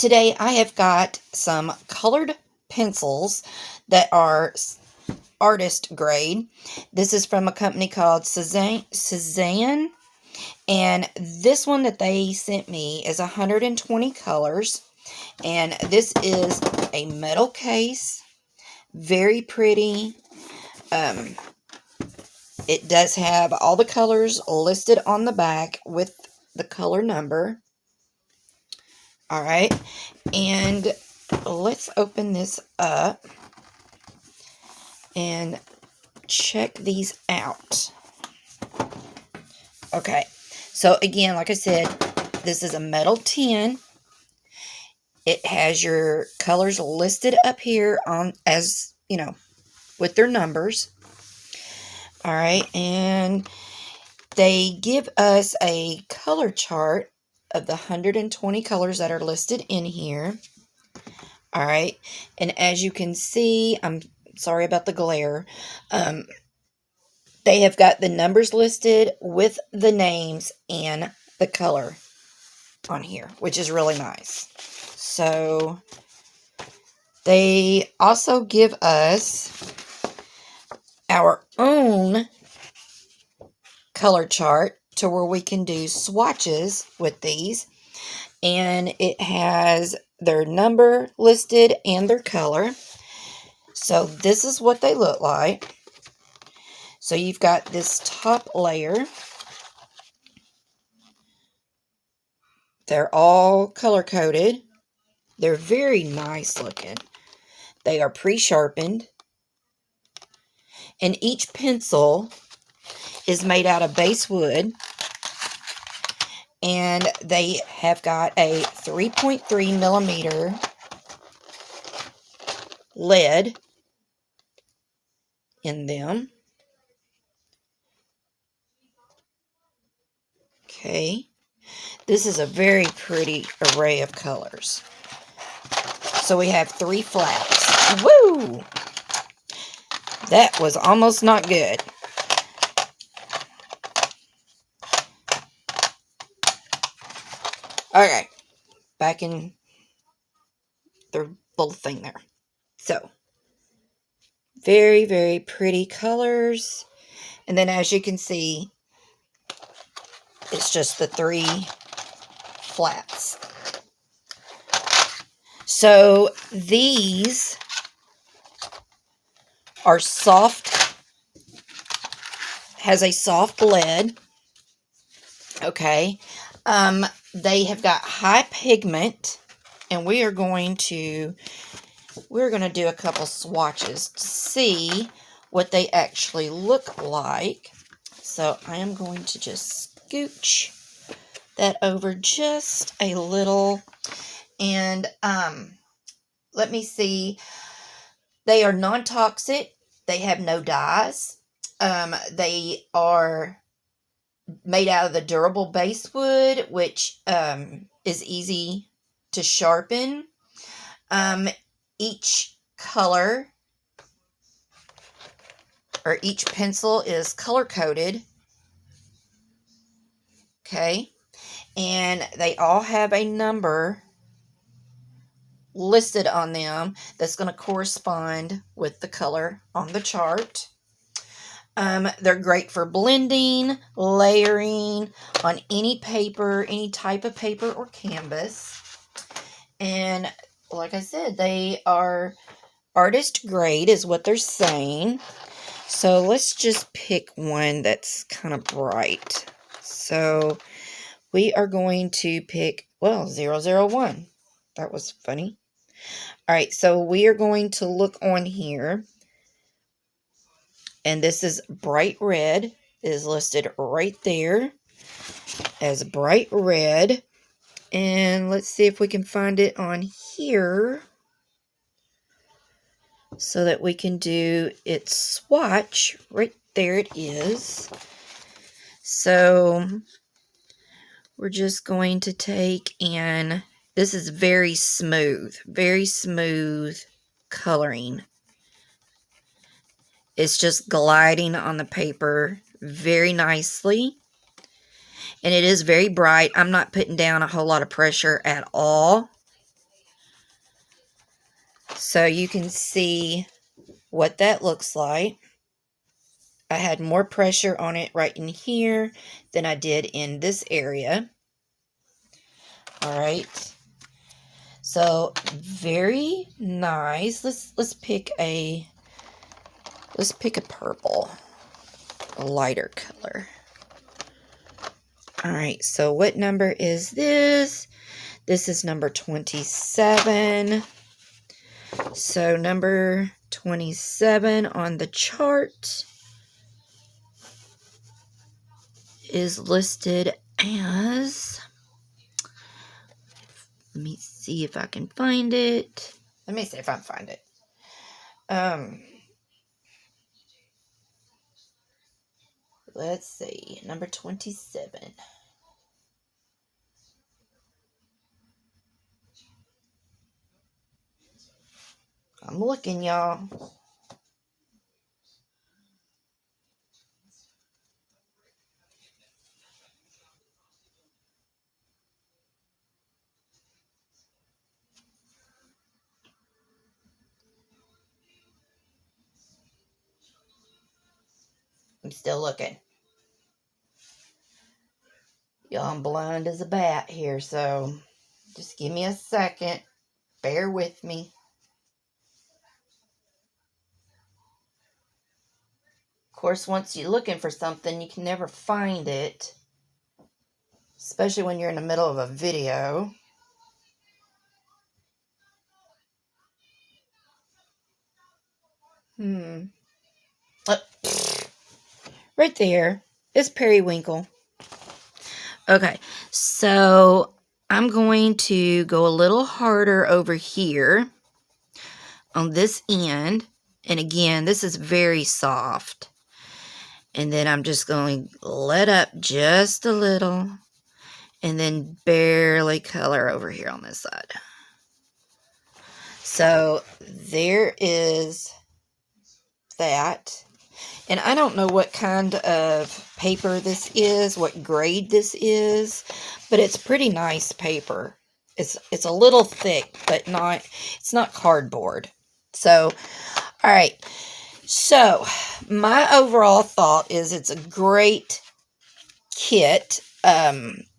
Today I have got some colored pencils that are artist grade. This is from a company called Cezanne. And this one that they sent me is 120 colors. And this is a metal case. Very pretty. It does have all the colors listed on the back with the color number. Alright, and let's open this up and check these out. Okay, so again, like I said, this is a metal tin. It has your colors listed up here on, as you know, with their numbers. Alright, and they give us a color chart of the 120 colors that are listed in here. All right, and as you can see, I'm sorry about the glare. They have got the numbers listed with the names and the color on here, which is really nice. So they also give us our own color chart to where we can do swatches with these, and it has their number listed and their color. So this is what they look like. So you've got this top layer. They're all color coded. They're very nice looking. They are pre-sharpened, and each pencil is made out of base wood, and they have got a 3.3 millimeter lead in them. Okay, this is a very pretty array of colors. So we have 3 flats. Woo! That was almost not good. Okay, back in the little thing there. So, very, very pretty colors. And then as you can see, it's just the 3 flats. So, these are soft, has a soft lead. Okay. They have got high pigment, and we're going to do a couple swatches to see what they actually look like. So I am going to just scooch that over just a little, and let me see. They are non-toxic. They have no dyes. They are made out of the durable base wood, which is easy to sharpen. Each color, or each pencil, is color coded. Okay, and they all have a number listed on them that's going to correspond with the color on the chart. They're great for blending, layering on any paper, any type of paper or canvas. And like I said, they are artist grade is what they're saying. So let's just pick one that's kind of bright. So we are going to pick, well, 001. That was funny. All right, so we are going to look on here. And this is bright red. It is listed right there as bright red. And let's see if we can find it on here so that we can do its swatch. Right there it is. So we're just going to take in, this is very smooth coloring. It's just gliding on the paper very nicely. And it is very bright. I'm not putting down a whole lot of pressure at all. So you can see what that looks like. I had more pressure on it right in here than I did in this area. All right. So very nice. Let's pick a purple, a lighter color. All right. So what number is this? This is number 27. So number 27 on the chart is listed as, let me see if I can find it. Let me see if I can find it. Let's see, number 27. I'm looking, y'all. I'm still looking. Y'all, I'm blind as a bat here, so just give me a second. Bear with me. Of course, once you're looking for something, you can never find it, especially when you're in the middle of a video. Right there. It's periwinkle. Okay, so I'm going to go a little harder over here on this end. And again, this is very soft. And then I'm just going to let up just a little. And then barely color over here on this side. So there is that. And I don't know what kind of paper this is, what grade this is, but it's pretty nice paper. It's a little thick, but it's not cardboard. So, all right. So, my overall thought is it's a great kit.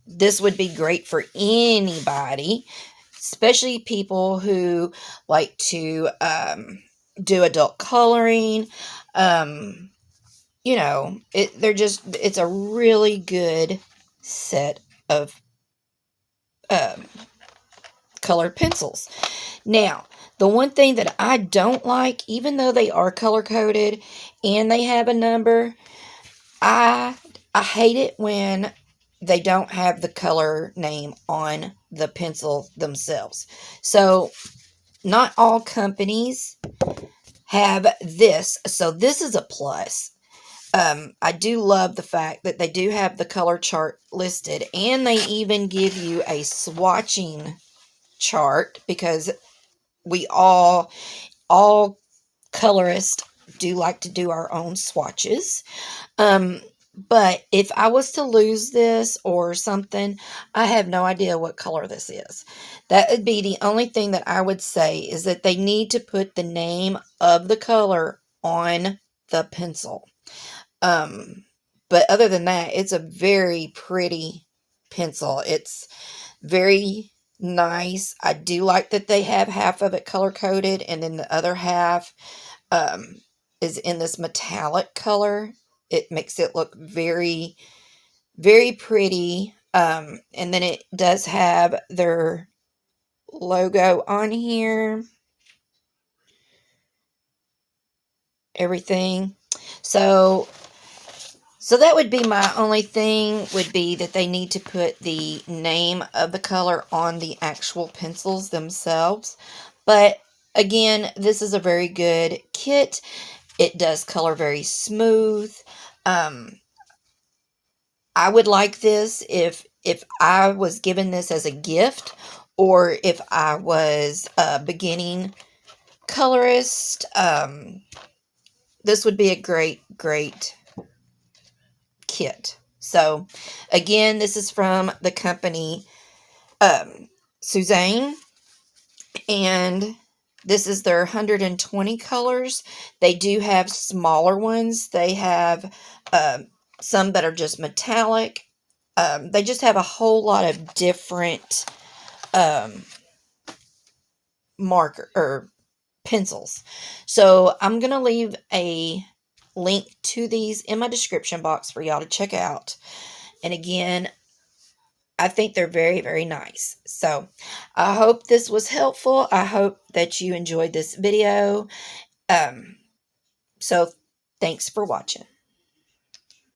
This would be great for anybody, especially people who like to do adult coloring. You know, it's a really good set of colored pencils. Now, the one thing that I don't like, even though they are color coded and they have a number, I hate it when they don't have the color name on the pencil themselves. So, not all companies have this. So, this is a plus. I do love the fact that they do have the color chart listed, and they even give you a swatching chart, because we all colorists do like to do our own swatches. But if I was to lose this or something, I have no idea what color this is. That would be the only thing that I would say, is that they need to put the name of the color on the pencil. But other than that, it's a very pretty pencil. It's very nice. I do like that they have half of it color coded, and then the other half is in this metallic color. It makes it look very, very pretty. And then it does have their logo on here. Everything. So that would be my only thing, would be that they need to put the name of the color on the actual pencils themselves. But again, this is a very good kit. It does color very smooth. I would like this if I was given this as a gift, or if I was a beginning colorist. This would be a great kit. So again, this is from the company Cezanne, and This is their 120 colors. They do have smaller ones. They have some that are just metallic. They just have a whole lot of different marker or pencils. So I'm going to leave a link to these in my description box for y'all to check out. And again, I think they're very, very nice. So I hope this was helpful. I hope that you enjoyed this video. So thanks for watching.